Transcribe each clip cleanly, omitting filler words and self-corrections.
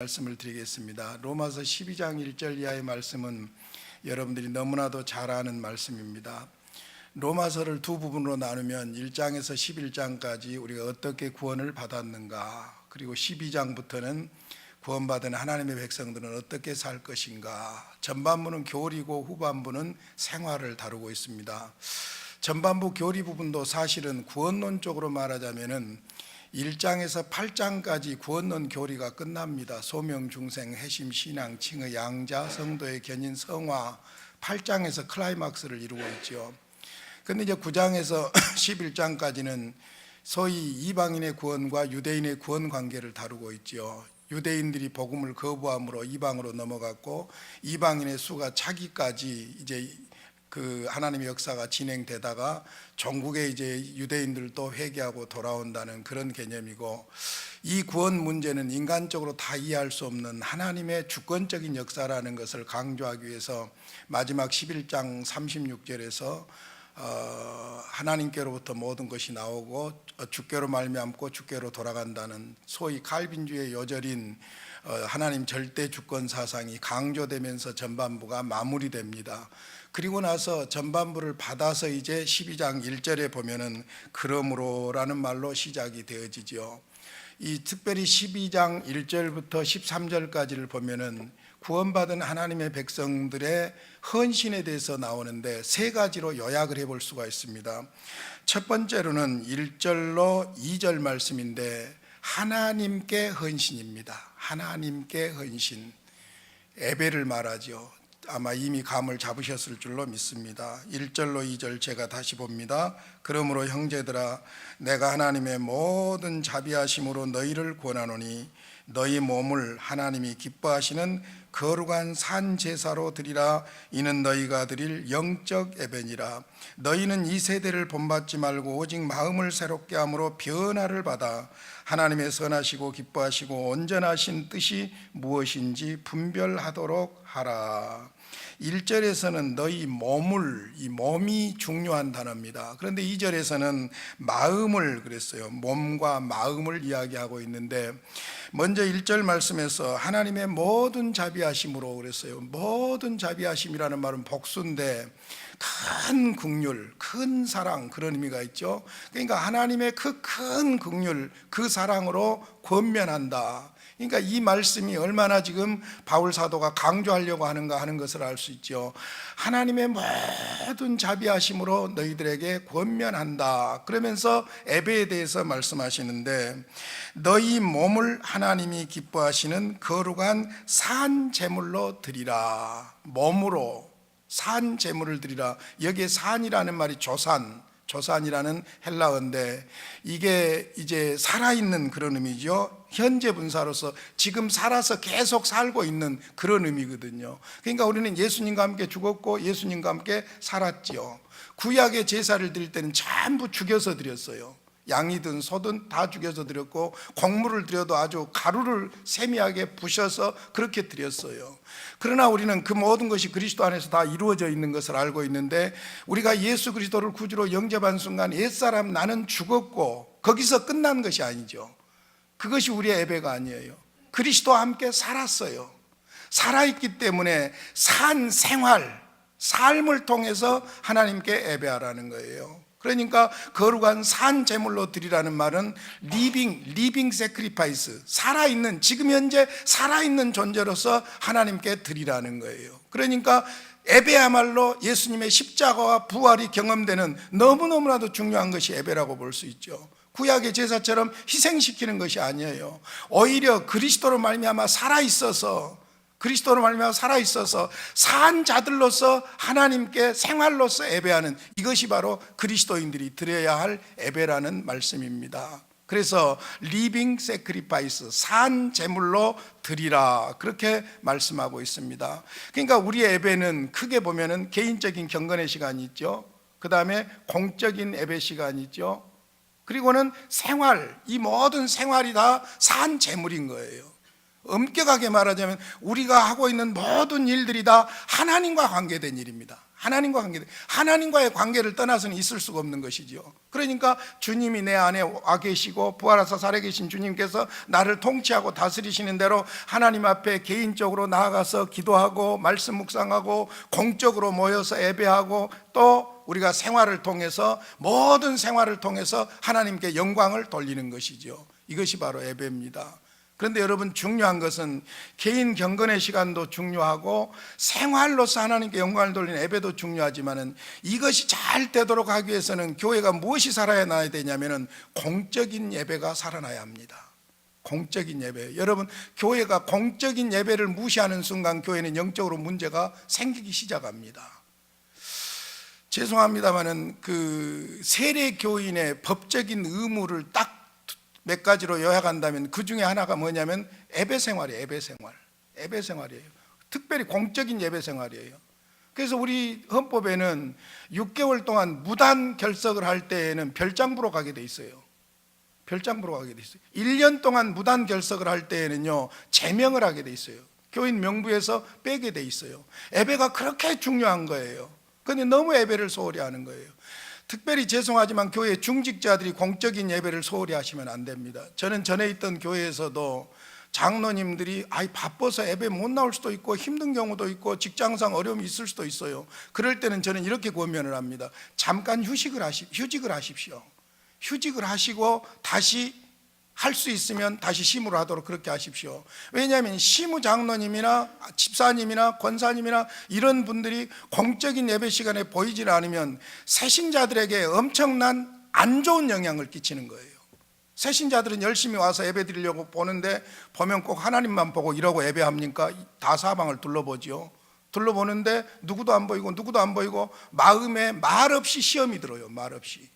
말씀을 드리겠습니다. 로마서 12장 1절 이하의 말씀은 여러분들이 너무나도 잘 아는 말씀입니다. 로마서를 두 부분으로 나누면 1장에서 11장까지 우리가 어떻게 구원을 받았는가, 그리고 12장부터는 구원받은 하나님의 백성들은 어떻게 살 것인가. 전반부는 교리고 후반부는 생활을 다루고 있습니다. 전반부 교리 부분도 사실은 구원론적으로 말하자면은 1장에서 8장까지 구원론 교리가 끝납니다. 소명, 중생, 회심, 신앙, 칭의, 양자, 성도의 견인, 성화, 8장에서 클라이막스를 이루고 있죠. 그런데 이제 9장에서 11장까지는 소위 이방인의 구원과 유대인의 구원 관계를 다루고 있죠. 유대인들이 복음을 거부함으로 이방으로 넘어갔고, 이방인의 수가 차기까지 이제 그 하나님의 역사가 진행되다가 종국에 이제 유대인들도 회개하고 돌아온다는 그런 개념이고, 이 구원 문제는 인간적으로 다 이해할 수 없는 하나님의 주권적인 역사라는 것을 강조하기 위해서 마지막 11장 36절에서 하나님께로부터 모든 것이 나오고 주께로 말미암고 주께로 돌아간다는 소위 칼빈주의 요절인 하나님 절대 주권 사상이 강조되면서 전반부가 마무리됩니다. 그리고 나서 전반부를 받아서 이제 12장 1절에 보면은 그러므로라는 말로 시작이 되어지죠. 이 특별히 12장 1절부터 13절까지를 보면은 구원받은 하나님의 백성들의 헌신에 대해서 나오는데 세 가지로 요약을 해볼 수가 있습니다. 첫 번째로는 1절로 2절 말씀인데 하나님께 헌신입니다. 하나님께 헌신, 예배를 말하죠. 아마 이미 감을 잡으셨을 줄로 믿습니다. 1절로 2절 제가 다시 봅니다. 그러므로 형제들아, 내가 하나님의 모든 자비하심으로 너희를 권하노니 너희 몸을 하나님이 기뻐하시는 거룩한 산 제사로 드리라. 이는 너희가 드릴 영적 예배니라. 너희는 이 세대를 본받지 말고 오직 마음을 새롭게 함으로 변화를 받아 하나님의 선하시고 기뻐하시고 온전하신 뜻이 무엇인지 분별하도록 하라. 1절에서는 너희 몸을, 이 몸이 중요한 단어입니다. 그런데 2절에서는 마음을 그랬어요. 몸과 마음을 이야기하고 있는데, 먼저 1절 말씀에서 하나님의 모든 자비하심으로 그랬어요. 모든 자비하심이라는 말은 복수인데 큰 긍휼, 큰 사랑, 그런 의미가 있죠. 그러니까 하나님의 그 큰 긍휼, 그 사랑으로 권면한다. 그러니까 이 말씀이 얼마나 지금 바울 사도가 강조하려고 하는가 하는 것을 알 수 있죠. 하나님의 모든 자비하심으로 너희들에게 권면한다. 그러면서 예배에 대해서 말씀하시는데, 너희 몸을 하나님이 기뻐하시는 거룩한 산 제물로 드리라. 몸으로 산 제물을 드리라. 여기에 산이라는 말이 조산이라는 헬라어인데, 이게 이제 살아있는 그런 의미죠. 현재 분사로서 지금 살아서 계속 살고 있는 그런 의미거든요. 그러니까 우리는 예수님과 함께 죽었고 예수님과 함께 살았죠. 구약의 제사를 드릴 때는 전부 죽여서 드렸어요. 양이든 소든 다 죽여서 드렸고, 곡물을 드려도 아주 가루를 세미하게 부셔서 그렇게 드렸어요. 그러나 우리는 그 모든 것이 그리스도 안에서 다 이루어져 있는 것을 알고 있는데, 우리가 예수 그리스도를 구주로 영접한 순간 옛사람 나는 죽었고 거기서 끝난 것이 아니죠. 그것이 우리의 예배가 아니에요. 그리스도와 함께 살았어요. 살아있기 때문에 산 생활, 삶을 통해서 하나님께 예배하라는 거예요. 그러니까 거룩한 산 제물로 드리라는 말은 리빙 세크리파이스, 살아있는, 지금 현재 살아있는 존재로서 하나님께 드리라는 거예요. 그러니까 예배야말로 예수님의 십자가와 부활이 경험되는 너무너무나도 중요한 것이 예배라고 볼 수 있죠. 구약의 제사처럼 희생시키는 것이 아니에요. 오히려 그리스도로 말미암아 살아있어서 산 자들로서 하나님께 생활로서 예배하는, 이것이 바로 그리스도인들이 드려야 할 예배라는 말씀입니다. 그래서 리빙 세크리파이스, 산 제물로 드리라, 그렇게 말씀하고 있습니다. 그러니까 우리의 예배는 크게 보면은 개인적인 경건의 시간이 있죠. 그 다음에 공적인 예배 시간이 있죠. 그리고는 생활, 이 모든 생활이 다 산 제물인 거예요. 엄격하게 말하자면 우리가 하고 있는 모든 일들이 다 하나님과 관계된 일입니다. 하나님과 관계, 하나님과의 관계를 떠나서는 있을 수가 없는 것이죠. 그러니까 주님이 내 안에 와 계시고 부활하사 살아계신 주님께서 나를 통치하고 다스리시는 대로 하나님 앞에 개인적으로 나아가서 기도하고 말씀 묵상하고 공적으로 모여서 예배하고 또 우리가 생활을 통해서 모든 생활을 통해서 하나님께 영광을 돌리는 것이죠. 이것이 바로 예배입니다. 그런데 여러분, 중요한 것은 개인 경건의 시간도 중요하고 생활로서 하나님께 영광을 돌리는 예배도 중요하지만은 이것이 잘 되도록 하기 위해서는 교회가 무엇이 살아나야 되냐면은 공적인 예배가 살아나야 합니다. 공적인 예배. 여러분, 교회가 공적인 예배를 무시하는 순간 교회는 영적으로 문제가 생기기 시작합니다. 죄송합니다만은 그 세례 교인의 법적인 의무를 딱 몇 가지로 요약한다면 그 중에 하나가 뭐냐면 예배 생활이에요. 예배 생활이에요. 특별히 공적인 예배 생활이에요. 그래서 우리 헌법에는 6개월 동안 무단 결석을 할 때에는 별장부로 가게 돼 있어요. 별장부로 가게 돼 있어요. 1년 동안 무단 결석을 할 때에는요, 제명을 하게 돼 있어요. 교인 명부에서 빼게 돼 있어요. 예배가 그렇게 중요한 거예요. 그런데 너무 예배를 소홀히 하는 거예요. 특별히 죄송하지만 교회 중직자들이 공적인 예배를 소홀히 하시면 안 됩니다. 저는 전에 있던 교회에서도 장로님들이 바빠서 예배 못 나올 수도 있고 힘든 경우도 있고 직장상 어려움이 있을 수도 있어요. 그럴 때는 저는 이렇게 권면을 합니다. 잠깐 휴직을 하십시오. 휴직을 하시고 다시 할 수 있으면 다시 심으로 하도록 그렇게 하십시오. 왜냐하면 시무 장로님이나 집사님이나 권사님이나 이런 분들이 공적인 예배 시간에 보이질 않으면 새신자들에게 엄청난 안 좋은 영향을 끼치는 거예요. 새신자들은 열심히 와서 예배 드리려고 보는데 보면 꼭 하나님만 보고 이러고 예배합니까? 다 사방을 둘러보지요. 둘러보는데 누구도 안 보이고 마음에 말없이 시험이 들어요. 말없이.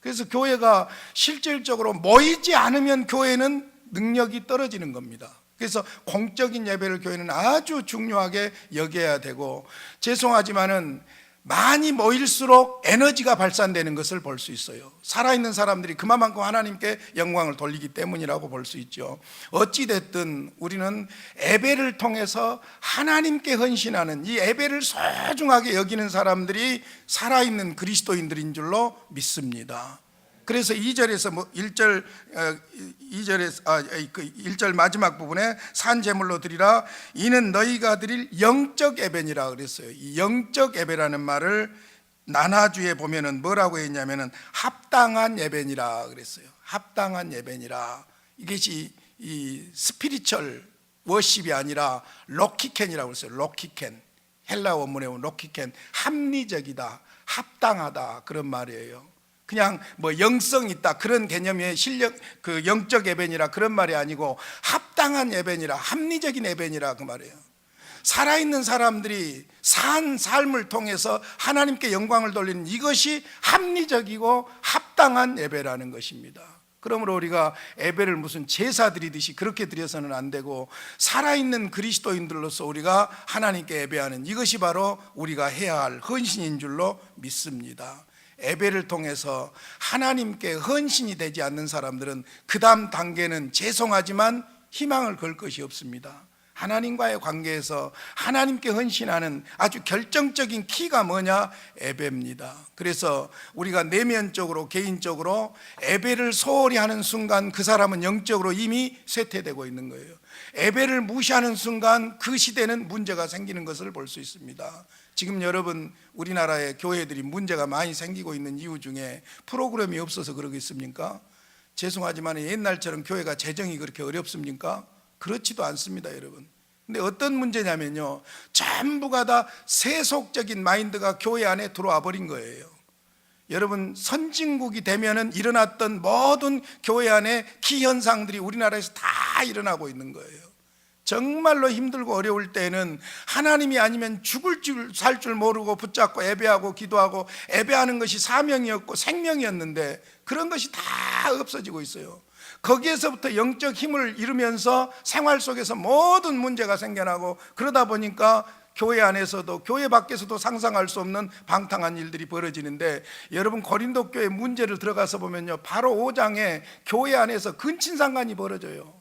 그래서 교회가 실질적으로 모이지 않으면 교회는 능력이 떨어지는 겁니다. 그래서 공적인 예배를 교회는 아주 중요하게 여겨야 되고, 죄송하지만은 많이 모일수록 에너지가 발산되는 것을 볼 수 있어요. 살아있는 사람들이 그만큼 하나님께 영광을 돌리기 때문이라고 볼 수 있죠. 어찌됐든 우리는 예배를 통해서 하나님께 헌신하는, 이 예배를 소중하게 여기는 사람들이 살아있는 그리스도인들인 줄로 믿습니다. 그래서 2절에서 1절 마지막 부분에 산 제물로 드리라, 이는 너희가 드릴 영적 예배니라 그랬어요. 이 영적 예배라는 말을 나나주에 보면은 뭐라고 했냐면은 합당한 예배니라 그랬어요. 합당한 예배니라. 이것이 이 스피리추얼 워십이 아니라 로키켄이라고 했어요. 로키켄. 헬라 원문에 보면 로키켄, 합리적이다, 합당하다, 그런 말이에요. 그냥 뭐 영성 있다 그런 개념의 실력, 그 영적 예배니라 그런 말이 아니고 합당한 예배니라, 합리적인 예배니라 그 말이에요. 살아있는 사람들이 산 삶을 통해서 하나님께 영광을 돌리는 이것이 합리적이고 합당한 예배라는 것입니다. 그러므로 우리가 예배를 무슨 제사 드리듯이 그렇게 드려서는 안 되고, 살아있는 그리스도인들로서 우리가 하나님께 예배하는 이것이 바로 우리가 해야 할 헌신인 줄로 믿습니다. 예배를 통해서 하나님께 헌신이 되지 않는 사람들은 그 다음 단계는 죄송하지만 희망을 걸 것이 없습니다. 하나님과의 관계에서 하나님께 헌신하는 아주 결정적인 키가 뭐냐? 예배입니다. 그래서 우리가 내면적으로 개인적으로 예배를 소홀히 하는 순간 그 사람은 영적으로 이미 쇠퇴되고 있는 거예요. 예배를 무시하는 순간 그 시대는 문제가 생기는 것을 볼 수 있습니다. 지금 여러분, 우리나라의 교회들이 문제가 많이 생기고 있는 이유 중에 프로그램이 없어서 그러겠습니까? 죄송하지만 옛날처럼 교회가 재정이 그렇게 어렵습니까? 그렇지도 않습니다, 여러분. 근데 어떤 문제냐면요, 전부가 다 세속적인 마인드가 교회 안에 들어와 버린 거예요. 여러분, 선진국이 되면은 일어났던 모든 교회 안에 기현상들이 우리나라에서 다 일어나고 있는 거예요. 정말로 힘들고 어려울 때는 하나님이 아니면 죽을 줄 살 줄 모르고 붙잡고 예배하고 기도하고 예배하는 것이 사명이었고 생명이었는데 그런 것이 다 없어지고 있어요. 거기에서부터 영적 힘을 잃으면서 생활 속에서 모든 문제가 생겨나고, 그러다 보니까 교회 안에서도 교회 밖에서도 상상할 수 없는 방탕한 일들이 벌어지는데, 여러분 고린도 교회 문제를 들어가서 보면요, 바로 5장에 교회 안에서 근친상간이 벌어져요.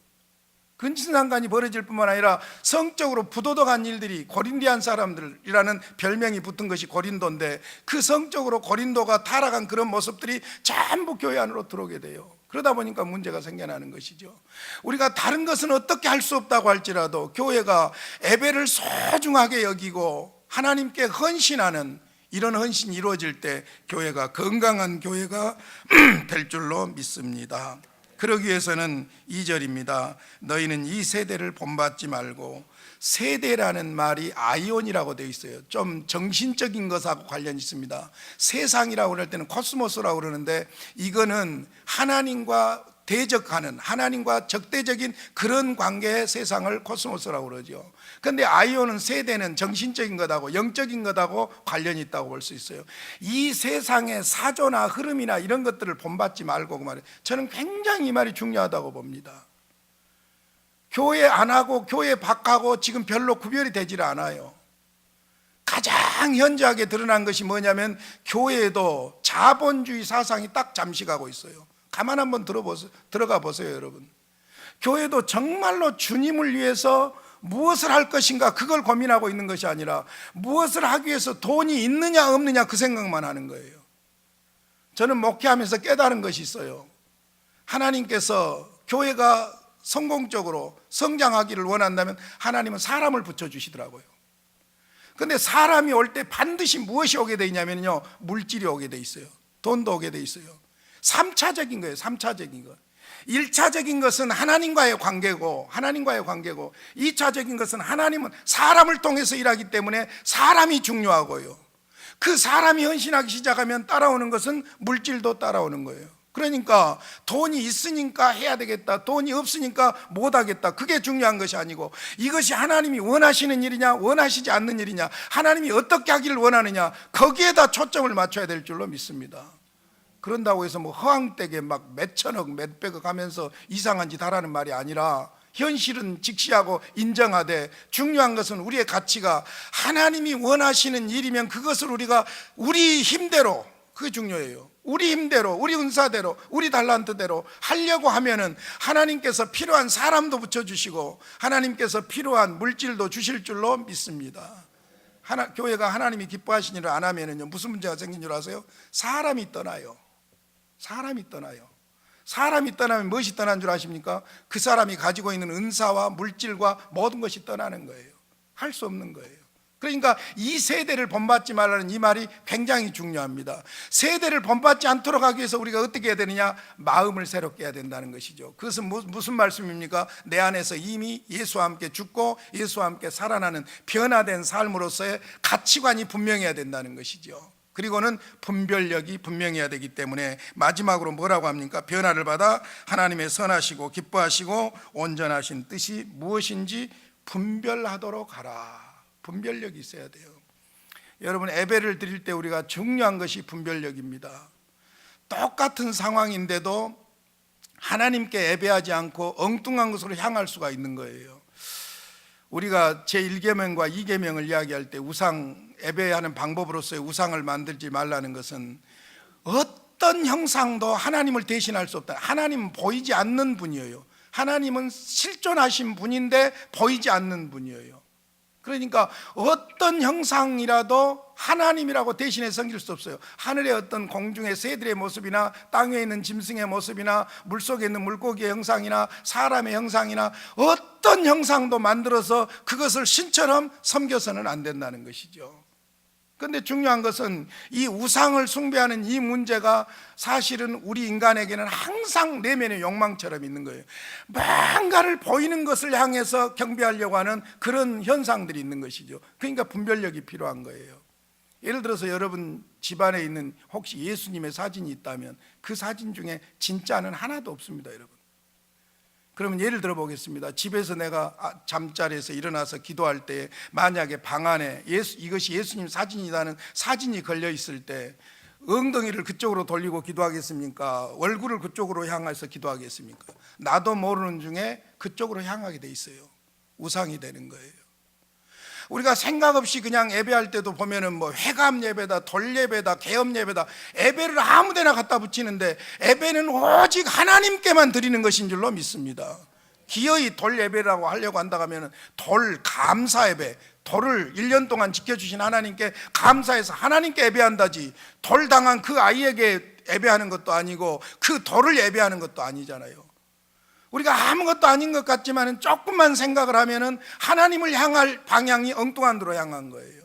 근친상간이 벌어질 뿐만 아니라 성적으로 부도덕한 일들이, 고린디안 사람들이라는 별명이 붙은 것이 고린도인데, 그 성적으로 고린도가 타락한 그런 모습들이 전부 교회 안으로 들어오게 돼요. 그러다 보니까 문제가 생겨나는 것이죠. 우리가 다른 것은 어떻게 할 수 없다고 할지라도 교회가 예배를 소중하게 여기고 하나님께 헌신하는 이런 헌신이 이루어질 때 교회가 건강한 교회가 될 줄로 믿습니다. 그러기 위해서는 2절입니다. 너희는 이 세대를 본받지 말고, 세대라는 말이 아이온이라고 되어 있어요. 좀 정신적인 것하고 관련이 있습니다. 세상이라고 그럴 때는 코스모스라고 그러는데, 이거는 하나님과 대적하는, 하나님과 적대적인 그런 관계의 세상을 코스모스라고 그러죠. 그런데 아이온은, 세대는 정신적인 것하고 영적인 것하고 관련이 있다고 볼 수 있어요. 이 세상의 사조나 흐름이나 이런 것들을 본받지 말고, 그 말이에요. 저는 굉장히 이 말이 중요하다고 봅니다. 교회 안하고 교회 밖하고 지금 별로 구별이 되질 않아요. 가장 현저하게 드러난 것이 뭐냐면, 교회에도 자본주의 사상이 딱 잠식하고 있어요. 가만 한번 들어가 보세요, 여러분. 교회도 정말로 주님을 위해서 무엇을 할 것인가, 그걸 고민하고 있는 것이 아니라 무엇을 하기 위해서 돈이 있느냐 없느냐 그 생각만 하는 거예요. 저는 목회하면서 깨달은 것이 있어요. 하나님께서 교회가 성공적으로 성장하기를 원한다면 하나님은 사람을 붙여주시더라고요. 그런데 사람이 올 때 반드시 무엇이 오게 돼 있냐면요, 물질이 오게 돼 있어요. 돈도 오게 돼 있어요. 3차적인 거예요. 3차적인 것. 1차적인 것은 하나님과의 관계고, 2차적인 것은 하나님은 사람을 통해서 일하기 때문에 사람이 중요하고요. 그 사람이 헌신하기 시작하면 따라오는 것은 물질도 따라오는 거예요. 그러니까 돈이 있으니까 해야 되겠다, 돈이 없으니까 못하겠다, 그게 중요한 것이 아니고, 이것이 하나님이 원하시는 일이냐 원하시지 않는 일이냐, 하나님이 어떻게 하기를 원하느냐, 거기에다 초점을 맞춰야 될 줄로 믿습니다. 그런다고 해서 뭐 허황되게 막 몇천억 몇백억 하면서 이상한 짓 하라는 말이 아니라, 현실은 직시하고 인정하되, 중요한 것은 우리의 가치가 하나님이 원하시는 일이면 그것을 우리가 우리 힘대로, 그게 중요해요. 우리 힘대로, 우리 은사대로, 우리 달란트대로 하려고 하면은 하나님께서 필요한 사람도 붙여주시고 하나님께서 필요한 물질도 주실 줄로 믿습니다. 교회가 하나님이 기뻐하시는 일을 안 하면은요, 무슨 문제가 생긴 줄 아세요? 사람이 떠나요. 사람이 떠나면 무엇이 떠난 줄 아십니까? 그 사람이 가지고 있는 은사와 물질과 모든 것이 떠나는 거예요. 할 수 없는 거예요. 그러니까 이 세대를 본받지 말라는 이 말이 굉장히 중요합니다. 세대를 본받지 않도록 하기 위해서 우리가 어떻게 해야 되느냐? 마음을 새롭게 해야 된다는 것이죠. 그것은 무슨 말씀입니까? 내 안에서 이미 예수와 함께 죽고 예수와 함께 살아나는 변화된 삶으로서의 가치관이 분명해야 된다는 것이죠. 그리고는 분별력이 분명해야 되기 때문에 마지막으로 뭐라고 합니까? 변화를 받아 하나님의 선하시고 기뻐하시고 온전하신 뜻이 무엇인지 분별하도록 하라. 분별력이 있어야 돼요. 여러분, 예배를 드릴 때 우리가 중요한 것이 분별력입니다. 똑같은 상황인데도 하나님께 예배하지 않고 엉뚱한 것으로 향할 수가 있는 거예요. 우리가 제1계명과 2계명을 이야기할 때 우상, 예배하는 방법으로서의 우상을 만들지 말라는 것은 어떤 형상도 하나님을 대신할 수 없다. 하나님은 보이지 않는 분이에요. 하나님은 실존하신 분인데 보이지 않는 분이에요. 그러니까 어떤 형상이라도 하나님이라고 대신해 섬길 수 없어요. 하늘의 어떤 공중의 새들의 모습이나 땅 위에 있는 짐승의 모습이나 물속에 있는 물고기의 형상이나 사람의 형상이나 어떤 형상도 만들어서 그것을 신처럼 섬겨서는 안 된다는 것이죠. 그런데 중요한 것은 이 우상을 숭배하는 이 문제가 사실은 우리 인간에게는 항상 내면의 욕망처럼 있는 거예요. 뭔가를 보이는 것을 향해서 경배하려고 하는 그런 현상들이 있는 것이죠. 그러니까 분별력이 필요한 거예요. 예를 들어서 여러분 집안에 있는 혹시 예수님의 사진이 있다면 그 사진 중에 진짜는 하나도 없습니다, 여러분. 그러면 예를 들어 보겠습니다. 집에서 내가 잠자리에서 일어나서 기도할 때 만약에 방 안에 이것이 예수님 사진이라는 사진이 걸려 있을 때 엉덩이를 그쪽으로 돌리고 기도하겠습니까? 얼굴을 그쪽으로 향해서 기도하겠습니까? 나도 모르는 중에 그쪽으로 향하게 돼 있어요. 우상이 되는 거예요. 우리가 생각 없이 그냥 예배할 때도 보면은 뭐 회감 예배다, 돌 예배다, 개업 예배다, 예배를 아무데나 갖다 붙이는데 예배는 오직 하나님께만 드리는 것인 줄로 믿습니다. 기어이 돌 예배라고 하려고 한다 하면 돌 감사 예배, 돌을 1년 동안 지켜주신 하나님께 감사해서 하나님께 예배한다지, 돌 당한 그 아이에게 예배하는 것도 아니고 그 돌을 예배하는 것도 아니잖아요. 우리가 아무것도 아닌 것 같지만 조금만 생각을 하면 하나님을 향할 방향이 엉뚱한 데로 향한 거예요.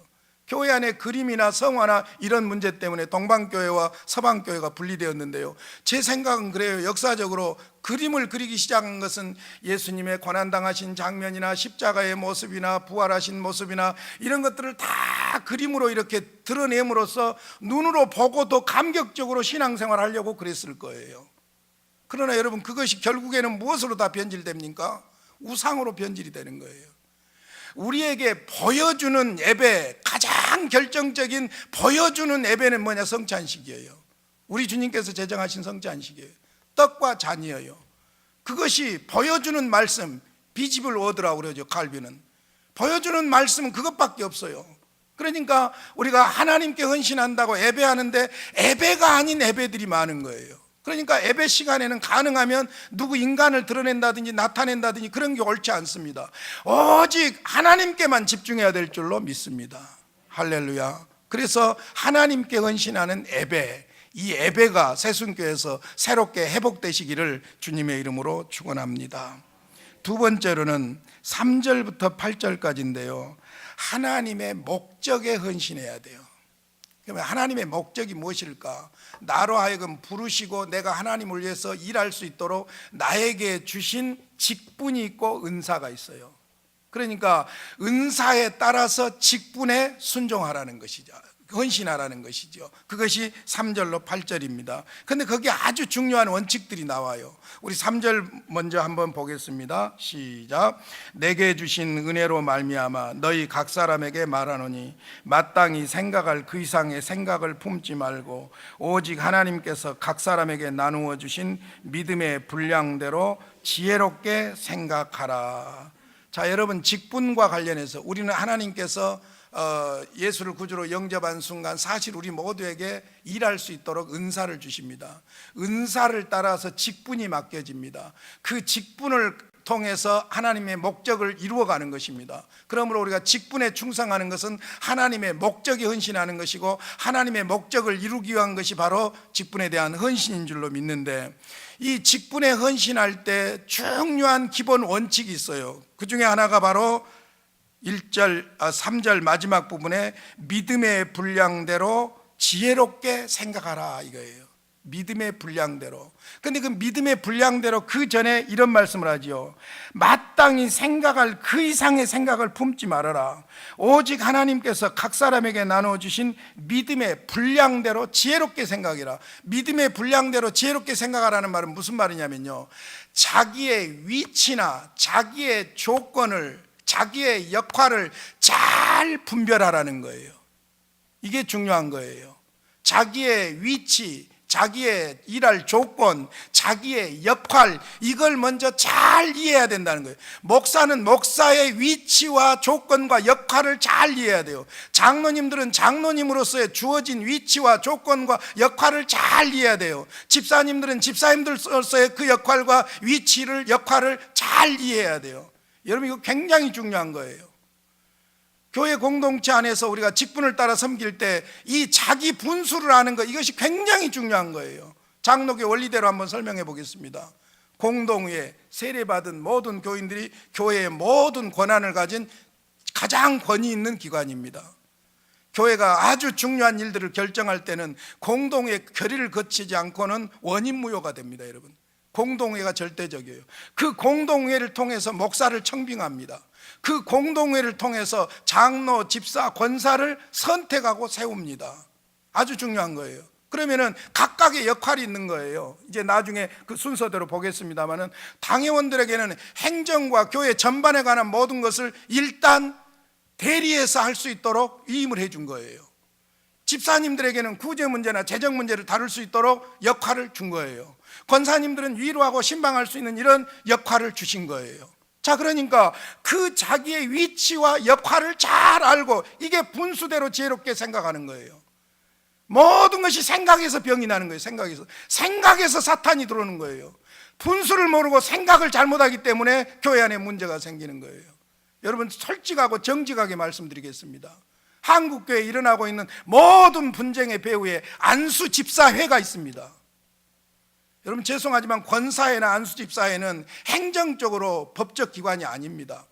교회 안에 그림이나 성화나 이런 문제 때문에 동방교회와 서방교회가 분리되었는데요, 제 생각은 그래요. 역사적으로 그림을 그리기 시작한 것은 예수님의 고난당하신 장면이나 십자가의 모습이나 부활하신 모습이나 이런 것들을 다 그림으로 이렇게 드러냄으로써 눈으로 보고 더 감격적으로 신앙생활 하려고 그랬을 거예요. 그러나 여러분, 그것이 결국에는 무엇으로 다 변질됩니까? 우상으로 변질이 되는 거예요. 우리에게 보여주는 예배, 가장 결정적인 보여주는 예배는 뭐냐? 성찬식이에요. 우리 주님께서 제정하신 성찬식이에요. 떡과 잔이에요. 그것이 보여주는 말씀, 비지블 워드라고 그러죠. 칼빈은 보여주는 말씀은 그것밖에 없어요. 그러니까 우리가 하나님께 헌신한다고 예배하는데 예배가 아닌 예배들이 많은 거예요. 그러니까 예배 시간에는 가능하면 누구 인간을 드러낸다든지 나타낸다든지 그런 게 옳지 않습니다. 오직 하나님께만 집중해야 될 줄로 믿습니다. 할렐루야. 그래서 하나님께 헌신하는 예배, 이 예배가 새순교에서 새롭게 회복되시기를 주님의 이름으로 축원합니다. 두 번째로는 3절부터 8절까지인데요, 하나님의 목적에 헌신해야 돼요. 그러면 하나님의 목적이 무엇일까? 나로 하여금 부르시고 내가 하나님을 위해서 일할 수 있도록 나에게 주신 직분이 있고 은사가 있어요. 그러니까 은사에 따라서 직분에 순종하라는 것이죠. 헌신하라는 것이죠. 그것이 3절로 8절입니다. 그런데 거기에 아주 중요한 원칙들이 나와요. 우리 3절 먼저 한번 보겠습니다. 시작. 내게 주신 은혜로 말미암아 너희 각 사람에게 말하노니 마땅히 생각할 그 이상의 생각을 품지 말고 오직 하나님께서 각 사람에게 나누어 주신 믿음의 분량대로 지혜롭게 생각하라. 자, 여러분, 직분과 관련해서 우리는 하나님께서 예수를 구주로 영접한 순간 사실 우리 모두에게 일할 수 있도록 은사를 주십니다. 은사를 따라서 직분이 맡겨집니다. 그 직분을 통해서 하나님의 목적을 이루어가는 것입니다. 그러므로 우리가 직분에 충성하는 것은 하나님의 목적에 헌신하는 것이고 하나님의 목적을 이루기 위한 것이 바로 직분에 대한 헌신인 줄로 믿는데, 이 직분에 헌신할 때 중요한 기본 원칙이 있어요. 그 중에 하나가 바로 3절 마지막 부분에 믿음의 분량대로 지혜롭게 생각하라 이거예요. 믿음의 분량대로. 근데 그 믿음의 분량대로 그 전에 이런 말씀을 하지요. 마땅히 생각할 그 이상의 생각을 품지 말아라. 오직 하나님께서 각 사람에게 나누어 주신 믿음의 분량대로 지혜롭게 생각해라. 믿음의 분량대로 지혜롭게 생각하라는 말은 무슨 말이냐면요, 자기의 위치나 자기의 조건을, 자기의 역할을 잘 분별하라는 거예요. 이게 중요한 거예요. 자기의 위치, 자기의 일할 조건, 자기의 역할, 이걸 먼저 잘 이해해야 된다는 거예요. 목사는 목사의 위치와 조건과 역할을 잘 이해해야 돼요. 장로님들은 장로님으로서의 주어진 위치와 조건과 역할을 잘 이해해야 돼요. 집사님들은 집사님들로서의 그 역할과 위치를, 역할을 잘 이해해야 돼요. 여러분, 이거 굉장히 중요한 거예요. 교회 공동체 안에서 우리가 직분을 따라 섬길 때 이 자기 분수를 아는 것, 이것이 굉장히 중요한 거예요. 장로교 원리대로 한번 설명해 보겠습니다. 공동회 세례받은 모든 교인들이 교회의 모든 권한을 가진 가장 권위 있는 기관입니다. 교회가 아주 중요한 일들을 결정할 때는 공동회 결의를 거치지 않고는 원인무효가 됩니다. 여러분, 공동회가 절대적이에요. 그 공동회를 통해서 목사를 청빙합니다. 그 공동회를 통해서 장로, 집사, 권사를 선택하고 세웁니다. 아주 중요한 거예요. 그러면은 각각의 역할이 있는 거예요. 이제 나중에 그 순서대로 보겠습니다만은, 당회원들에게는 행정과 교회 전반에 관한 모든 것을 일단 대리해서 할 수 있도록 위임을 해준 거예요. 집사님들에게는 구제 문제나 재정 문제를 다룰 수 있도록 역할을 준 거예요. 권사님들은 위로하고 신방할 수 있는 이런 역할을 주신 거예요. 자, 그러니까 그 자기의 위치와 역할을 잘 알고, 이게 분수대로 지혜롭게 생각하는 거예요. 모든 것이 생각에서 병이 나는 거예요. 생각에서 사탄이 들어오는 거예요. 분수를 모르고 생각을 잘못하기 때문에 교회 안에 문제가 생기는 거예요. 여러분, 솔직하고 정직하게 말씀드리겠습니다. 한국교회에 일어나고 있는 모든 분쟁의 배후에 안수집사회가 있습니다. 여러분, 죄송하지만 권사회나 안수집사회는 행정적으로 법적 기관이 아닙니다.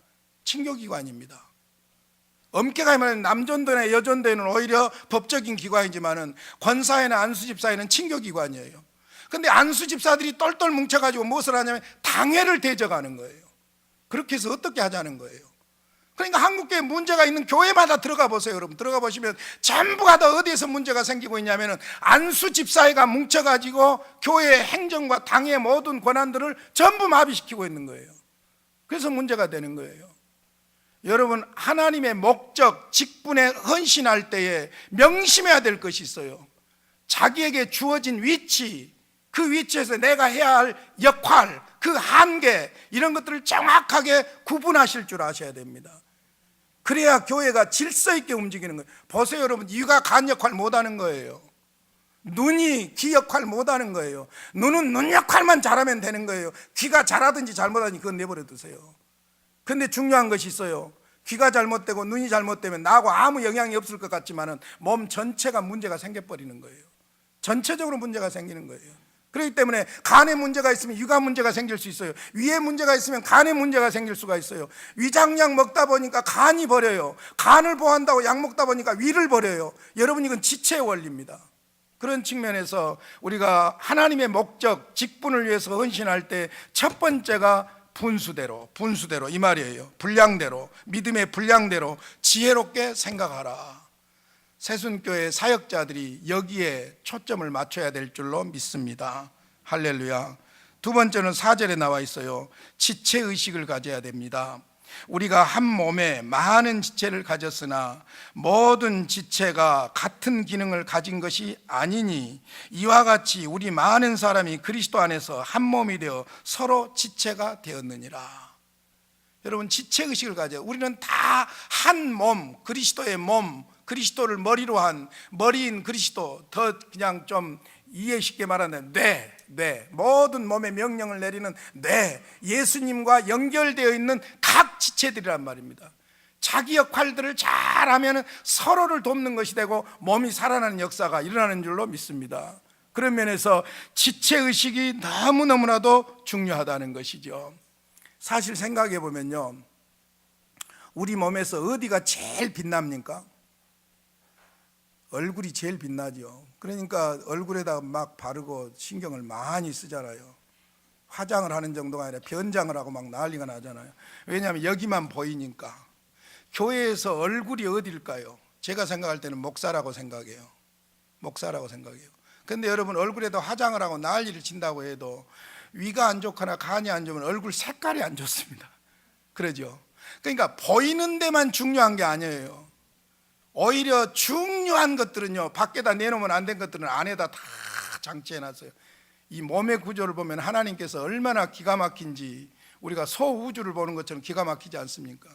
친교기관입니다. 엄격하게 말하면 남전도나 여전도에는 오히려 법적인 기관이지만은 권사회나 안수집사회는 친교기관이에요. 근데 안수집사들이 똘똘 뭉쳐가지고 무엇을 하냐면 당회를 대적하는 거예요. 그렇게 해서 어떻게 하자는 거예요. 그러니까 한국교회 문제가 있는 교회마다 들어가 보세요. 여러분, 들어가 보시면 전부가 다 어디에서 문제가 생기고 있냐면 안수집사회가 뭉쳐가지고 교회의 행정과 당의 모든 권한들을 전부 마비시키고 있는 거예요. 그래서 문제가 되는 거예요. 여러분, 하나님의 목적, 직분에 헌신할 때에 명심해야 될 것이 있어요. 자기에게 주어진 위치, 그 위치에서 내가 해야 할 역할, 그 한계, 이런 것들을 정확하게 구분하실 줄 아셔야 됩니다. 그래야 교회가 질서 있게 움직이는 거예요. 보세요, 여러분, 귀가 간 역할 못하는 거예요. 눈이 귀 역할 못하는 거예요. 눈은 눈 역할만 잘하면 되는 거예요. 귀가 잘하든지 잘못하든지 그건 내버려 두세요. 근데 중요한 것이 있어요. 귀가 잘못되고 눈이 잘못되면 나하고 아무 영향이 없을 것 같지만은 몸 전체가 문제가 생겨버리는 거예요. 전체적으로 문제가 생기는 거예요. 그렇기 때문에 간에 문제가 있으면 위가 문제가 생길 수 있어요. 위에 문제가 있으면 간에 문제가 생길 수가 있어요. 위장약 먹다 보니까 간이 버려요. 간을 보호한다고 약 먹다 보니까 위를 버려요. 여러분, 이건 지체의 원리입니다. 그런 측면에서 우리가 하나님의 목적, 직분을 위해서 헌신할 때 첫 번째가 분수대로 이 말이에요. 분량대로, 믿음의 분량대로 지혜롭게 생각하라. 새순교회 사역자들이 여기에 초점을 맞춰야 될 줄로 믿습니다. 할렐루야. 두 번째는 4절에 나와 있어요. 지체의식을 가져야 됩니다. 우리가 한 몸에 많은 지체를 가졌으나 모든 지체가 같은 기능을 가진 것이 아니니 이와 같이 우리 많은 사람이 그리스도 안에서 한 몸이 되어 서로 지체가 되었느니라. 여러분, 지체의식을 가져요. 우리는 다 한 몸, 그리스도의 몸, 그리스도를 머리로 한 머리인 그리스도, 더 그냥 좀 이해 쉽게 말하는 뇌, 모든 몸의 명령을 내리는 뇌, 예수님과 연결되어 있는 각 지체들이란 말입니다. 자기 역할들을 잘하면 서로를 돕는 것이 되고 몸이 살아나는 역사가 일어나는 줄로 믿습니다. 그런 면에서 지체의식이 너무너무나도 중요하다는 것이죠. 사실 생각해 보면요, 우리 몸에서 어디가 제일 빛납니까? 얼굴이 제일 빛나죠. 그러니까 얼굴에다가 막 바르고 신경을 많이 쓰잖아요. 화장을 하는 정도가 아니라 변장을 하고 막 난리가 나잖아요. 왜냐하면 여기만 보이니까. 교회에서 얼굴이 어딜까요? 제가 생각할 때는 목사라고 생각해요. 근데 여러분, 얼굴에도 화장을 하고 난리를 친다고 해도 위가 안 좋거나 간이 안 좋으면 얼굴 색깔이 안 좋습니다. 그러죠. 그러니까 보이는 데만 중요한 게 아니에요. 오히려 중요한 것들은요, 밖에다 내놓으면 안 된 것들은 안에다 다 장치해놨어요. 이 몸의 구조를 보면 하나님께서 얼마나 기가 막힌지, 우리가 소우주를 보는 것처럼 기가 막히지 않습니까?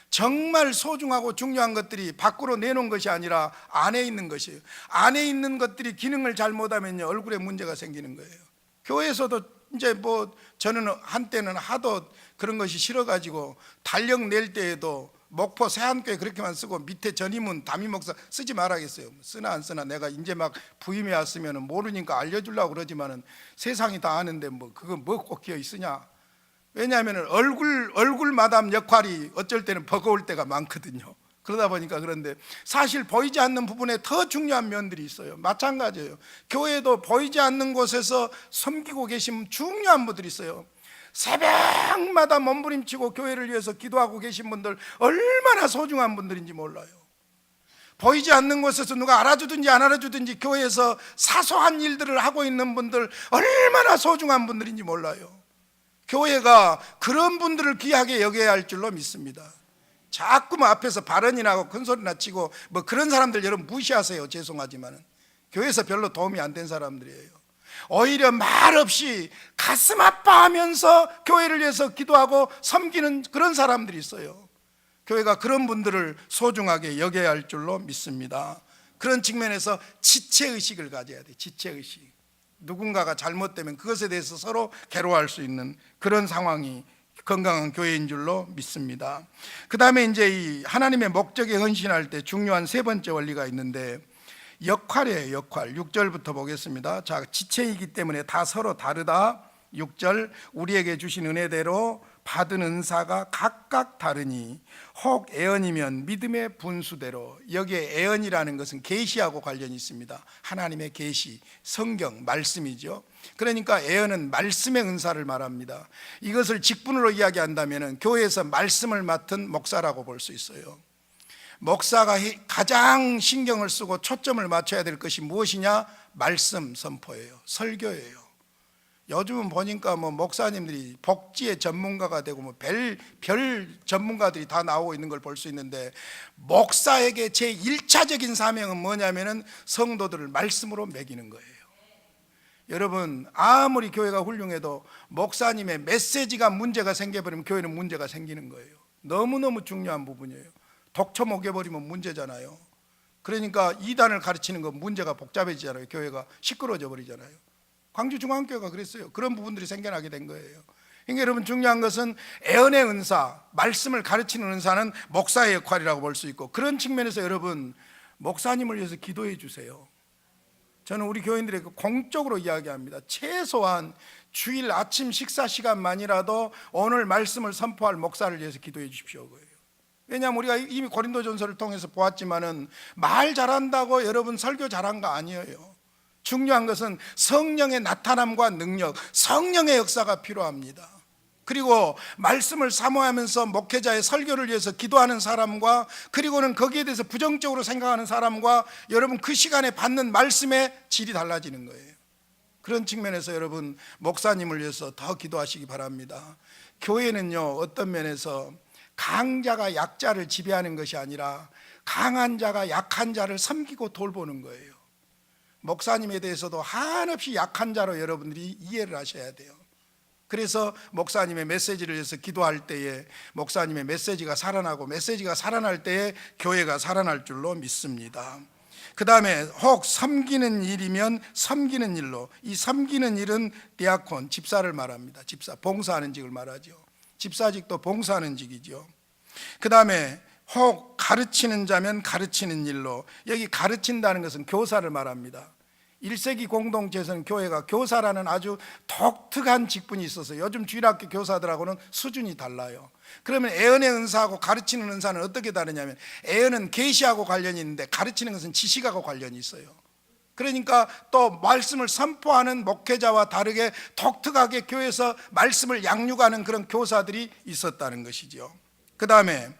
정말 소중하고 중요한 것들이 밖으로 내놓은 것이 아니라 안에 있는 것이에요. 안에 있는 것들이 기능을 잘못하면요, 얼굴에 문제가 생기는 거예요. 교회에서도 이제 저는 한때는 하도 그런 것이 싫어가지고 달력 낼 때에도 목포 세안교회 그렇게만 쓰고 밑에 전임은 담임 목사 쓰지 말아야겠어요. 쓰나 안 쓰나 내가 이제 막 부임이 왔으면 모르니까 알려주려고 그러지만은 세상이 다 아는데 그거 꼭 기어 있으냐. 왜냐하면 얼굴 마담 역할이 어쩔 때는 버거울 때가 많거든요. 그러다 보니까. 그런데 사실 보이지 않는 부분에 더 중요한 면들이 있어요. 마찬가지예요. 교회도 보이지 않는 곳에서 섬기고 계신 중요한 분들이 있어요. 새벽마다 몸부림치고 교회를 위해서 기도하고 계신 분들, 얼마나 소중한 분들인지 몰라요. 보이지 않는 곳에서 누가 알아주든지 안 알아주든지 교회에서 사소한 일들을 하고 있는 분들, 얼마나 소중한 분들인지 몰라요. 교회가 그런 분들을 귀하게 여겨야 할 줄로 믿습니다. 자꾸만 앞에서 발언이나 하고 큰소리나 치고 그런 사람들 여러분 무시하세요. 죄송하지만은 교회에서 별로 도움이 안 된 사람들이에요. 오히려 말없이 가슴 아파하면서 교회를 위해서 기도하고 섬기는 그런 사람들이 있어요. 교회가 그런 분들을 소중하게 여겨야 할 줄로 믿습니다. 그런 측면에서 지체의식을 가져야 돼. 지체의식. 누군가가 잘못되면 그것에 대해서 서로 괴로워할 수 있는 그런 상황이 건강한 교회인 줄로 믿습니다. 그 다음에 이제 이 하나님의 목적에 헌신할 때 중요한 세 번째 원리가 있는데 역할이에요. 역할. 6절부터 보겠습니다. 자, 지체이기 때문에 다 서로 다르다. 6절, 우리에게 주신 은혜대로 받은 은사가 각각 다르니 혹 애언이면 믿음의 분수대로. 여기에 애언이라는 것은 계시하고 관련이 있습니다. 하나님의 계시, 성경, 말씀이죠. 그러니까 애언은 말씀의 은사를 말합니다. 이것을 직분으로 이야기한다면 교회에서 말씀을 맡은 목사라고 볼 수 있어요. 목사가 가장 신경을 쓰고 초점을 맞춰야 될 것이 무엇이냐? 말씀 선포예요. 설교예요. 요즘은 보니까 목사님들이 복지의 전문가가 되고 별 전문가들이 다 나오고 있는 걸 볼 수 있는데, 목사에게 제 1차적인 사명은 뭐냐면은 성도들을 말씀으로 먹이는 거예요. 여러분, 아무리 교회가 훌륭해도 목사님의 메시지가 문제가 생겨버리면 교회는 문제가 생기는 거예요. 너무너무 중요한 부분이에요. 독초 먹여버리면 문제잖아요. 그러니까 이단을 가르치는 건 문제가 복잡해지잖아요. 교회가 시끄러워져 버리잖아요. 광주중앙교회가 그랬어요. 그런 부분들이 생겨나게 된 거예요. 그러니까 여러분, 중요한 것은 애언의 은사, 말씀을 가르치는 은사는 목사의 역할이라고 볼 수 있고, 그런 측면에서 여러분, 목사님을 위해서 기도해 주세요. 저는 우리 교인들에게 공적으로 이야기합니다. 최소한 주일 아침 식사 시간만이라도 오늘 말씀을 선포할 목사를 위해서 기도해 주십시오. 왜냐하면 우리가 이미 고린도전서를 통해서 보았지만은 말 잘한다고 여러분 설교 잘한 거 아니에요. 중요한 것은 성령의 나타남과 능력, 성령의 역사가 필요합니다. 그리고 말씀을 사모하면서 목회자의 설교를 위해서 기도하는 사람과, 그리고는 거기에 대해서 부정적으로 생각하는 사람과, 여러분 그 시간에 받는 말씀의 질이 달라지는 거예요. 그런 측면에서 여러분, 목사님을 위해서 더 기도하시기 바랍니다. 교회는요, 어떤 면에서 강자가 약자를 지배하는 것이 아니라 강한 자가 약한 자를 섬기고 돌보는 거예요. 목사님에 대해서도 한없이 약한 자로 여러분들이 이해를 하셔야 돼요. 그래서 목사님의 메시지를 위해서 기도할 때에 목사님의 메시지가 살아나고, 메시지가 살아날 때에 교회가 살아날 줄로 믿습니다. 그 다음에 혹 섬기는 일이면 섬기는 일로. 이 섬기는 일은 디아콘, 집사를 말합니다. 집사, 봉사하는 직을 말하죠. 집사직도 봉사하는 직이죠. 그 다음에 혹 가르치는 자면 가르치는 일로. 여기 가르친다는 것은 교사를 말합니다. 1세기 공동체에서는 교회가 교사라는 아주 독특한 직분이 있어서 요즘 주일학교 교사들하고는 수준이 달라요. 그러면 애언의 은사하고 가르치는 은사는 어떻게 다르냐면, 애언은 계시하고 관련이 있는데 가르치는 것은 지식하고 관련이 있어요. 그러니까 또 말씀을 선포하는 목회자와 다르게 독특하게 교회에서 말씀을 양육하는 그런 교사들이 있었다는 것이죠. 그 다음에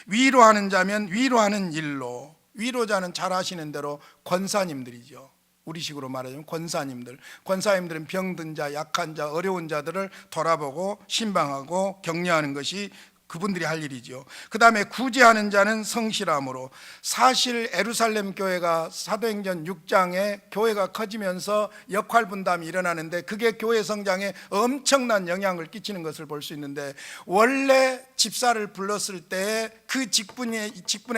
위로하는 자면 위로하는 일로. 위로자는 잘 아시는 대로 권사님들이죠. 우리식으로 말하자면 권사님들. 권사님들은 병든 자, 약한 자, 어려운 자들을 돌아보고 신방하고 격려하는 것이 그분들이 할 일이죠. 그 다음에 구제하는 자는 성실함으로. 사실 예루살렘 교회가 사도행전 6장에 교회가 커지면서 역할 분담이 일어나는데, 그게 교회 성장에 엄청난 영향을 끼치는 것을 볼 수 있는데, 원래 집사를 불렀을 때 그 직분의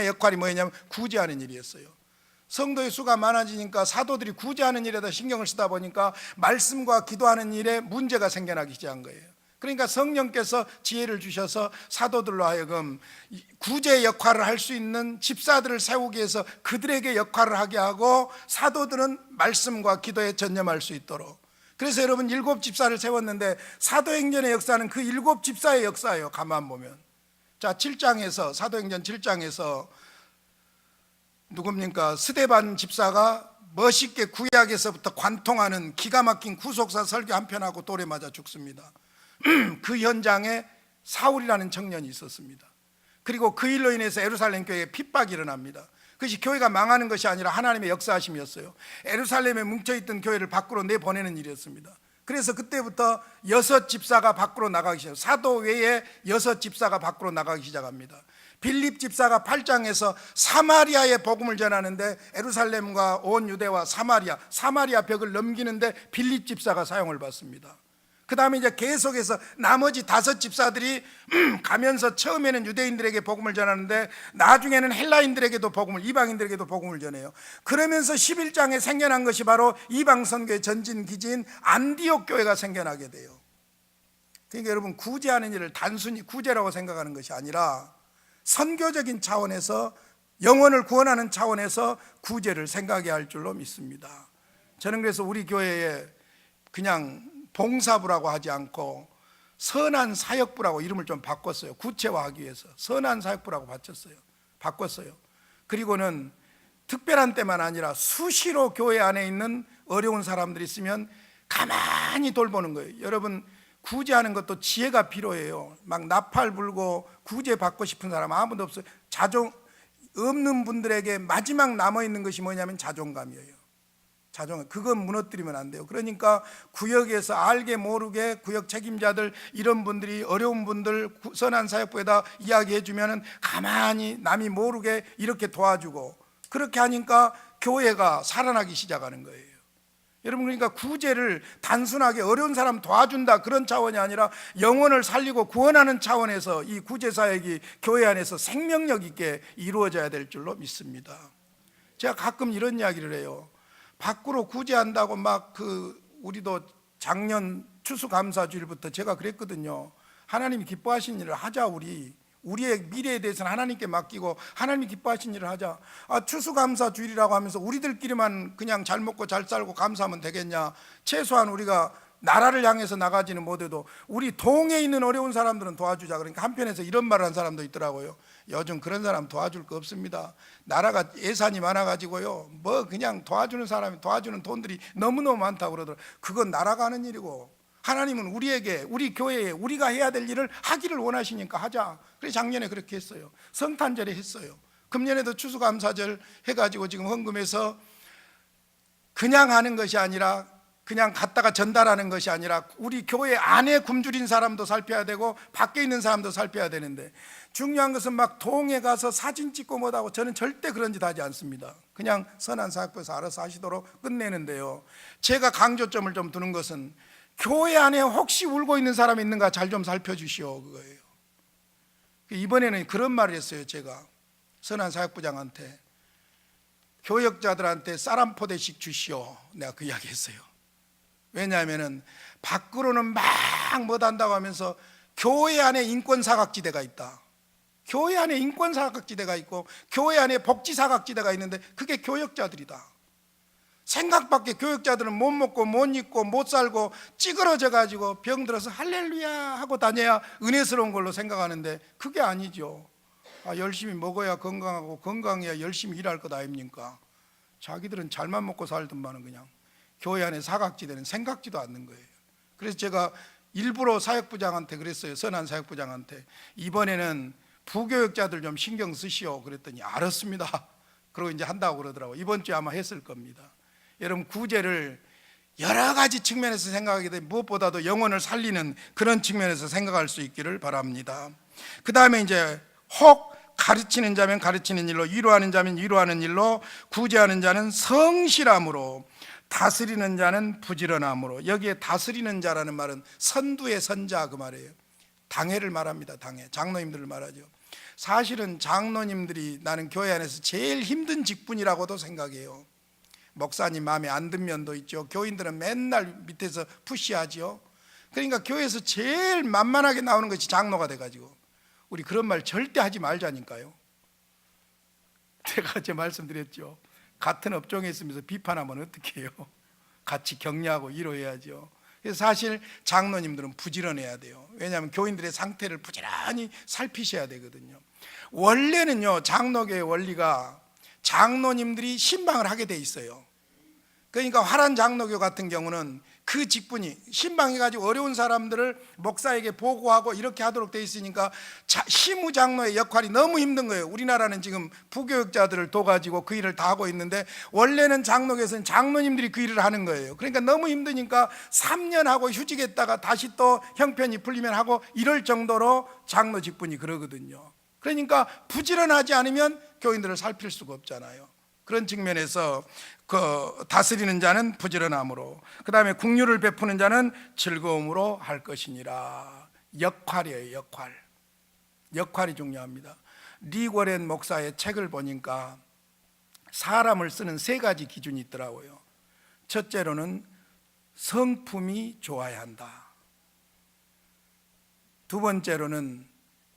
역할이 뭐였냐면 구제하는 일이었어요. 성도의 수가 많아지니까 사도들이 구제하는 일에다 신경을 쓰다 보니까 말씀과 기도하는 일에 문제가 생겨나기 시작한 거예요. 그러니까 성령께서 지혜를 주셔서 사도들로 하여금 구제 역할을 할 수 있는 집사들을 세우기 위해서 그들에게 역할을 하게 하고, 사도들은 말씀과 기도에 전념할 수 있도록. 그래서 여러분 7 집사를 세웠는데 사도행전의 역사는 그 7 집사의 역사예요. 가만 보면. 자, 7장에서, 사도행전 7장에서 누굽니까? 스데반 집사가 멋있게 구약에서부터 관통하는 기가 막힌 구속사 설교 한 편하고 돌에 맞아 죽습니다. 그 현장에 사울이라는 청년이 있었습니다. 그리고 그 일로 인해서 예루살렘 교회에 핍박이 일어납니다. 그것이 교회가 망하는 것이 아니라 하나님의 역사하심이었어요. 예루살렘에 뭉쳐있던 교회를 밖으로 내보내는 일이었습니다. 그래서 그때부터 6 집사가 밖으로 나가기 시작해요. 사도 외에 6 집사가 밖으로 나가기 시작합니다. 빌립 집사가 8장에서 사마리아의 복음을 전하는데, 예루살렘과 온 유대와 사마리아 벽을 넘기는데 빌립 집사가 사용을 받습니다. 그 다음에 이제 계속해서 나머지 5집사들이 가면서 처음에는 유대인들에게 복음을 전하는데 나중에는 헬라인들에게도 복음을, 이방인들에게도 복음을 전해요. 그러면서 11장에 생겨난 것이 바로 이방선교의 전진기지인 안디옥 교회가 생겨나게 돼요. 그러니까 여러분, 구제하는 일을 단순히 구제라고 생각하는 것이 아니라 선교적인 차원에서, 영혼을 구원하는 차원에서 구제를 생각해야 할 줄로 믿습니다. 저는 그래서 우리 교회에 그냥 봉사부라고 하지 않고 선한 사역부라고 이름을 좀 바꿨어요. 구체화하기 위해서 선한 사역부라고 바꿨어요. 그리고는 특별한 때만 아니라 수시로 교회 안에 있는 어려운 사람들이 있으면 가만히 돌보는 거예요. 여러분, 구제하는 것도 지혜가 필요해요. 막 나팔 불고 구제 받고 싶은 사람 아무도 없어요. 없는 분들에게 마지막 남아있는 것이 뭐냐면 자존감이에요. 그건 무너뜨리면 안 돼요. 그러니까 구역에서 알게 모르게 구역 책임자들, 이런 분들이 어려운 분들 선한 사역부에다 이야기해 주면은 가만히 남이 모르게 이렇게 도와주고, 그렇게 하니까 교회가 살아나기 시작하는 거예요. 여러분, 그러니까 구제를 단순하게 어려운 사람 도와준다 그런 차원이 아니라 영혼을 살리고 구원하는 차원에서 이 구제 사역이 교회 안에서 생명력 있게 이루어져야 될 줄로 믿습니다. 제가 가끔 이런 이야기를 해요. 밖으로 구제한다고 우리도 작년 추수감사주일부터 제가 그랬거든요. 하나님이 기뻐하신 일을 하자. 우리의 미래에 대해서는 하나님께 맡기고 하나님이 기뻐하신 일을 하자. 추수감사주일이라고 하면서 우리들끼리만 그냥 잘 먹고 잘 살고 감사하면 되겠냐. 최소한 우리가 나라를 향해서 나가지는 못해도 우리 동에 있는 어려운 사람들은 도와주자. 그러니까 한편에서 이런 말을 한 사람도 있더라고요. 요즘 그런 사람 도와줄 거 없습니다. 나라가 예산이 많아가지고요, 그냥 도와주는 사람이 도와주는 돈들이 너무너무 많다고 그러더라고요. 그건 나라가 하는 일이고 하나님은 우리에게, 우리 교회에 우리가 해야 될 일을 하기를 원하시니까 하자. 그래서 작년에 그렇게 했어요. 성탄절에 했어요. 금년에도 추수감사절 해가지고 지금 헌금해서 그냥 하는 것이 아니라, 그냥 갔다가 전달하는 것이 아니라 우리 교회 안에 굶주린 사람도 살펴야 되고 밖에 있는 사람도 살펴야 되는데, 중요한 것은 막 동에 가서 사진 찍고 뭐하고, 저는 절대 그런 짓 하지 않습니다. 그냥 선한 사역부에서 알아서 하시도록 끝내는데요, 제가 강조점을 좀 두는 것은 교회 안에 혹시 울고 있는 사람이 있는가 잘 좀 살펴주시오, 그거예요. 이번에는 그런 말을 했어요. 제가 선한 사역부장한테, 교역자들한테 쌀 한 포대씩 주시오, 내가 그 이야기 했어요. 왜냐하면 밖으로는 막 못한다고 하면서 교회 안에 인권사각지대가 있다. 교회 안에 인권사각지대가 있고 교회 안에 복지사각지대가 있는데 그게 교역자들이다. 생각밖에 교역자들은 못 먹고 못 입고 못 살고 찌그러져 가지고 병 들어서 할렐루야 하고 다녀야 은혜스러운 걸로 생각하는데 그게 아니죠. 열심히 먹어야 건강하고 건강해야 열심히 일할 것 아닙니까? 자기들은 잘만 먹고 살던만은 그냥 교회 안에 사각지대는 생각지도 않는 거예요. 그래서 제가 일부러 사역부장한테 그랬어요. 선한 사역부장한테, 이번에는 부교역자들 좀 신경 쓰시오 그랬더니 알았습니다. 그러고 이제 한다고 그러더라고요. 이번 주에 아마 했을 겁니다. 여러분, 구제를 여러 가지 측면에서 생각하게 되면 무엇보다도 영혼을 살리는 그런 측면에서 생각할 수 있기를 바랍니다. 그 다음에 이제 혹 가르치는 자면 가르치는 일로, 위로하는 자면 위로하는 일로, 구제하는 자는 성실함으로, 다스리는 자는 부지런함으로. 여기에 다스리는 자라는 말은 선두의 선자 그 말이에요. 당회를 말합니다. 당회, 장로님들을 말하죠. 사실은 장로님들이 나는 교회 안에서 제일 힘든 직분이라고도 생각해요. 목사님 마음에 안 든 면도 있죠. 교인들은 맨날 밑에서 푸시하죠. 그러니까 교회에서 제일 만만하게 나오는 것이 장로가 돼가지고, 우리 그런 말 절대 하지 말자니까요. 제가 어제 말씀드렸죠. 같은 업종에 있으면서 비판하면 어떻게 해요? 같이 격려하고 위로해야죠. 그래서 사실 장로님들은 부지런해야 돼요. 왜냐하면 교인들의 상태를 부지런히 살피셔야 되거든요. 원래는요, 장로교의 원리가 장로님들이 신방을 하게 돼 있어요. 그러니까 화란 장로교 같은 경우는 그 직분이 신방해가지고 어려운 사람들을 목사에게 보고하고 이렇게 하도록 돼 있으니까 시무장로의 역할이 너무 힘든 거예요. 우리나라는 지금 부교역자들을 둬가지고 그 일을 다 하고 있는데, 원래는 장로교에서는 장로님들이 그 일을 하는 거예요. 그러니까 너무 힘드니까 3년 하고 휴직했다가 다시 또 형편이 풀리면 하고 이럴 정도로 장로 직분이 그러거든요. 그러니까 부지런하지 않으면 교인들을 살필 수가 없잖아요. 그런 측면에서 그 다스리는 자는 부지런함으로, 그 다음에 긍휼을 베푸는 자는 즐거움으로 할 것이니라. 역할이에요. 역할이 중요합니다. 리고렌 목사의 책을 보니까 사람을 쓰는 세 가지 기준이 있더라고요. 첫째로는 성품이 좋아야 한다. 두 번째로는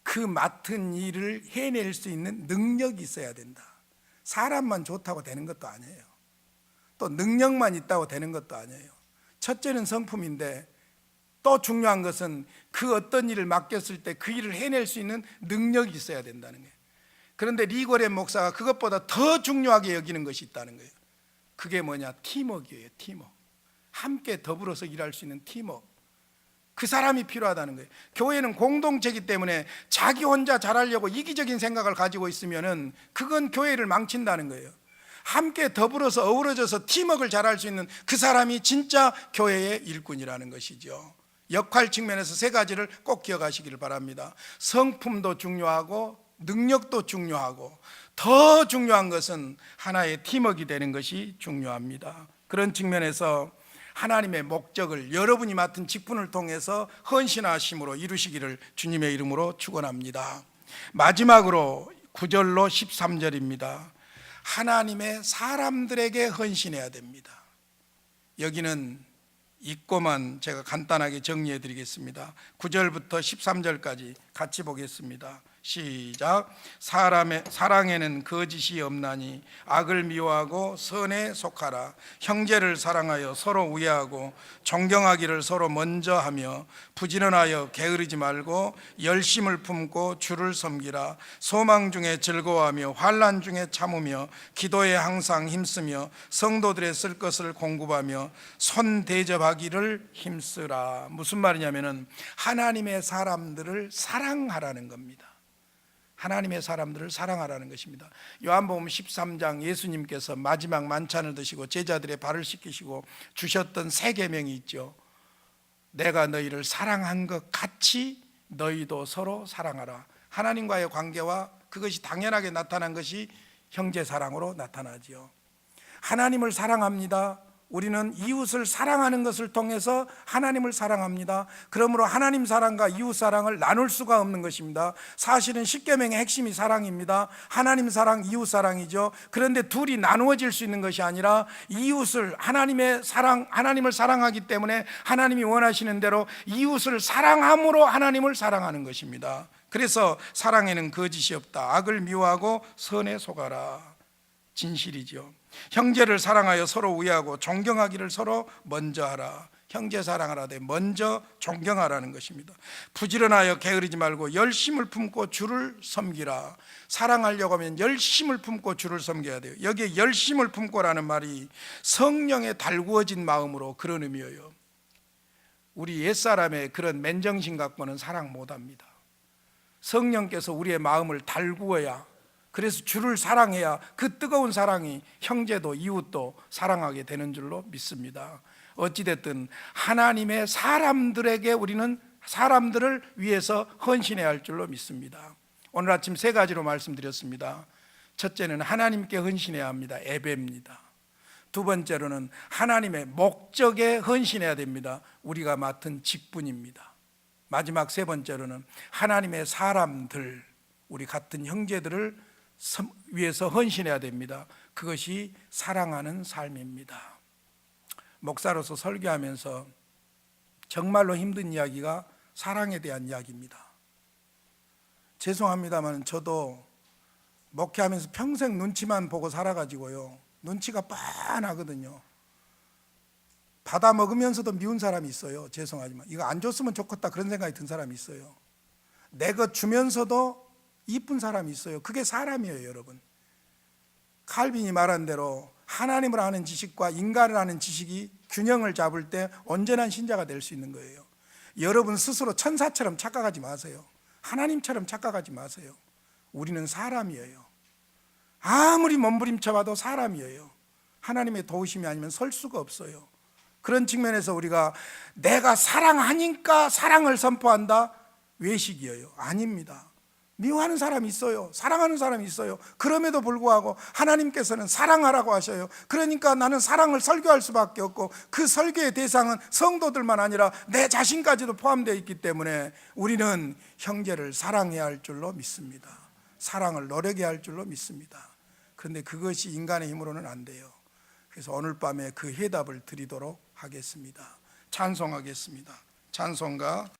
그 맡은 일을 해낼 수 있는 능력이 있어야 된다. 사람만 좋다고 되는 것도 아니에요. 또 능력만 있다고 되는 것도 아니에요. 첫째는 성품인데 또 중요한 것은 그 어떤 일을 맡겼을 때 그 일을 해낼 수 있는 능력이 있어야 된다는 거예요. 그런데 리고렌 목사가 그것보다 더 중요하게 여기는 것이 있다는 거예요. 그게 뭐냐? 팀워크예요. 팀워크. 함께 더불어서 일할 수 있는 팀워크. 그 사람이 필요하다는 거예요. 교회는 공동체이기 때문에 자기 혼자 잘하려고 이기적인 생각을 가지고 있으면은 그건 교회를 망친다는 거예요. 함께 더불어서 어우러져서 팀워크를 잘할 수 있는 그 사람이 진짜 교회의 일꾼이라는 것이죠. 역할 측면에서 세 가지를 꼭 기억하시기를 바랍니다. 성품도 중요하고 능력도 중요하고 더 중요한 것은 하나의 팀워크가 되는 것이 중요합니다. 그런 측면에서 하나님의 목적을 여러분이 맡은 직분을 통해서 헌신하심으로 이루시기를 주님의 이름으로 축원합니다. 마지막으로 9절로 13절입니다. 하나님의 사람들에게 헌신해야 됩니다. 여기는 읽고만 제가 간단하게 정리해 드리겠습니다. 9절부터 13절까지 같이 보겠습니다. 시작. 사랑에는 거짓이 없나니 악을 미워하고 선에 속하라. 형제를 사랑하여 서로 우애하고 존경하기를 서로 먼저 하며 부지런하여 게으르지 말고 열심을 품고 주를 섬기라. 소망 중에 즐거워하며 환난 중에 참으며 기도에 항상 힘쓰며 성도들의 쓸 것을 공급하며 손 대접하기를 힘쓰라. 무슨 말이냐면은 하나님의 사람들을 사랑하라는 겁니다. 하나님의 사람들을 사랑하라는 것입니다. 요한복음 13장 예수님께서 마지막 만찬을 드시고 제자들의 발을 씻기시고 주셨던 세 계명이 있죠. 내가 너희를 사랑한 것 같이 너희도 서로 사랑하라. 하나님과의 관계와 그것이 당연하게 나타난 것이 형제 사랑으로 나타나지요. 하나님을 사랑합니다. 우리는 이웃을 사랑하는 것을 통해서 하나님을 사랑합니다. 그러므로 하나님 사랑과 이웃 사랑을 나눌 수가 없는 것입니다. 사실은 십계명의 핵심이 사랑입니다. 하나님 사랑, 이웃 사랑이죠. 그런데 둘이 나누어질 수 있는 것이 아니라 이웃을 하나님의 사랑, 하나님을 사랑하기 때문에 하나님이 원하시는 대로 이웃을 사랑함으로 하나님을 사랑하는 것입니다. 그래서 사랑에는 거짓이 없다. 악을 미워하고 선에 속하라. 진실이죠. 형제를 사랑하여 서로 우애하고 존경하기를 서로 먼저 하라. 형제 사랑하라 돼 먼저 존경하라는 것입니다. 부지런하여 게으르지 말고 열심을 품고 주를 섬기라. 사랑하려고 하면 열심을 품고 주를 섬겨야 돼요. 여기에 열심을 품고라는 말이 성령에 달구어진 마음으로 그런 의미예요. 우리 옛사람의 그런 맨정신 갖고는 사랑 못합니다. 성령께서 우리의 마음을 달구어야, 그래서 주를 사랑해야 그 뜨거운 사랑이 형제도 이웃도 사랑하게 되는 줄로 믿습니다. 어찌됐든 하나님의 사람들에게 우리는 사람들을 위해서 헌신해야 할 줄로 믿습니다. 오늘 아침 세 가지로 말씀드렸습니다. 첫째는 하나님께 헌신해야 합니다. 예배입니다. 두 번째로는 하나님의 목적에 헌신해야 됩니다. 우리가 맡은 직분입니다. 마지막 세 번째로는 하나님의 사람들, 우리 같은 형제들을 위해서 헌신해야 됩니다. 그것이 사랑하는 삶입니다. 목사로서 설교하면서 정말로 힘든 이야기가 사랑에 대한 이야기입니다. 죄송합니다만 저도 목회하면서 평생 눈치만 보고 살아가지고요, 눈치가 뻔하거든요. 받아 먹으면서도 미운 사람이 있어요. 죄송하지만 이거 안 줬으면 좋겠다 그런 생각이 든 사람이 있어요. 내 것 주면서도 이쁜 사람이 있어요. 그게 사람이에요, 여러분. 칼빈이 말한 대로 하나님을 아는 지식과 인간을 아는 지식이 균형을 잡을 때 온전한 신자가 될 수 있는 거예요. 여러분 스스로 천사처럼 착각하지 마세요. 하나님처럼 착각하지 마세요. 우리는 사람이에요. 아무리 몸부림쳐봐도 사람이에요. 하나님의 도우심이 아니면 설 수가 없어요. 그런 측면에서 우리가 내가 사랑하니까 사랑을 선포한다? 외식이에요. 아닙니다. 미워하는 사람이 있어요. 사랑하는 사람이 있어요. 그럼에도 불구하고 하나님께서는 사랑하라고 하셔요. 그러니까 나는 사랑을 설교할 수밖에 없고, 그 설교의 대상은 성도들만 아니라 내 자신까지도 포함되어 있기 때문에 우리는 형제를 사랑해야 할 줄로 믿습니다. 사랑을 노력해야 할 줄로 믿습니다. 그런데 그것이 인간의 힘으로는 안 돼요. 그래서 오늘 밤에 그 해답을 드리도록 하겠습니다. 찬송하겠습니다. 찬송가